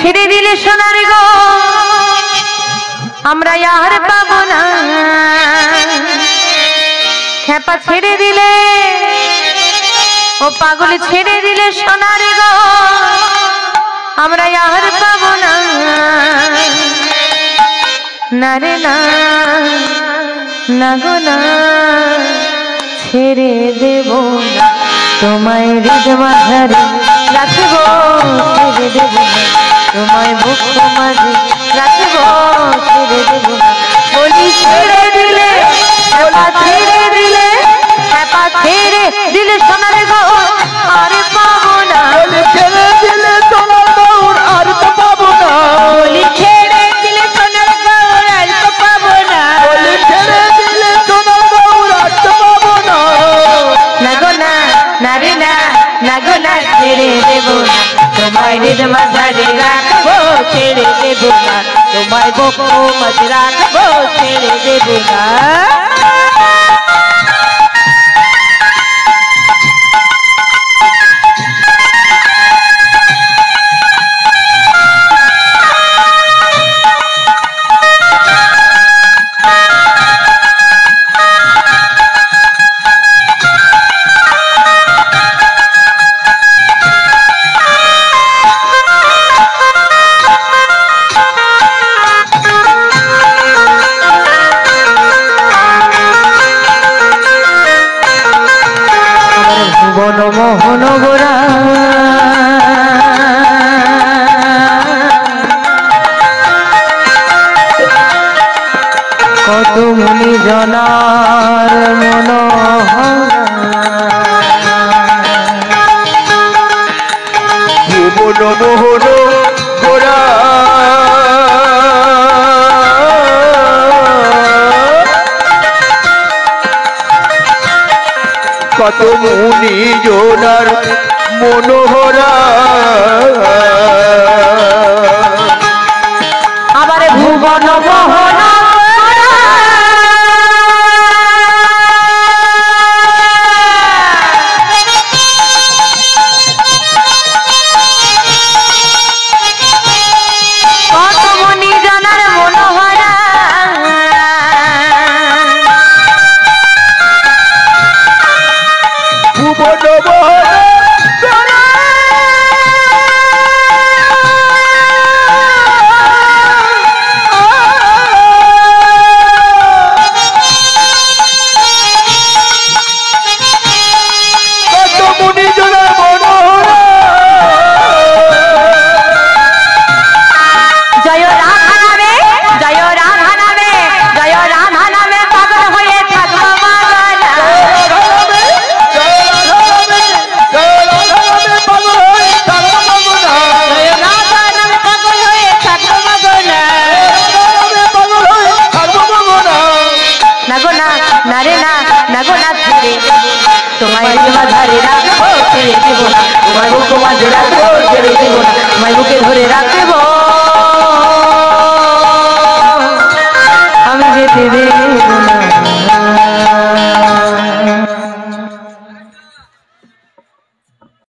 ছেড়ে দিলে সোনার গো আমরা আর পাবো না, খেপা ছেড়ে দিলে ও পাগল ছেড়ে দিলে সোনার গো আমরা আর পাবো না, না রে না না গো না ছেড়ে দেব না তোমায় হৃদ মাঝারে রাখবো, ছেড়ে দেব না তোমায় বুক মাঝে রাখবো, ছেড়ে দেব না বলি ছেড়ে দিলে ছেড়ে দিলে ছেড়ে দিলে সোনার গো আর পাবো না, ছেড়ে দিলে সোনার গৌর আর তো পাবো না, বলি ছেড়ে দিলে সোনার গৌর আর তো পাবো না, বলি ছেড়ে দিলে সোনার গৌর আর তো পাবো না, না গো না না রে না না গো না ছেড়ে দেব না তোমায় হৃদ মাঝারে রাখবো, ছেড়ে দেব না তোমায় বুক মাঝে রাখবো, ছেড়ে দেব না। ভুবন মোহন গোরা কত মুনি জনার মনোহরা, ভুবন মোহন গোরা কত মুনি জোনার মনোহরা, আবার ভুবন মোহন কত মুনি জনার মনোহরা, ভুবন মোহন গোরা কত মুনি জোনার মনোহরা, জয় রাধা নামে জয় রাধা নামে জয় রাধা নামে পাগল হয়ে থাকবো মাগনা, জয় রাধা নামে পাগল হয়ে থাকবো মাগনা, না গো না না রে না না গো না ছেড়ে তোমায় হৃদ মাঝারে রাখবো, ছেড়ে দেব না তোমায় বুক মাঝে রাখবো, ছেড়ে দেব না তোমায় বুকে ধরে রাখবো।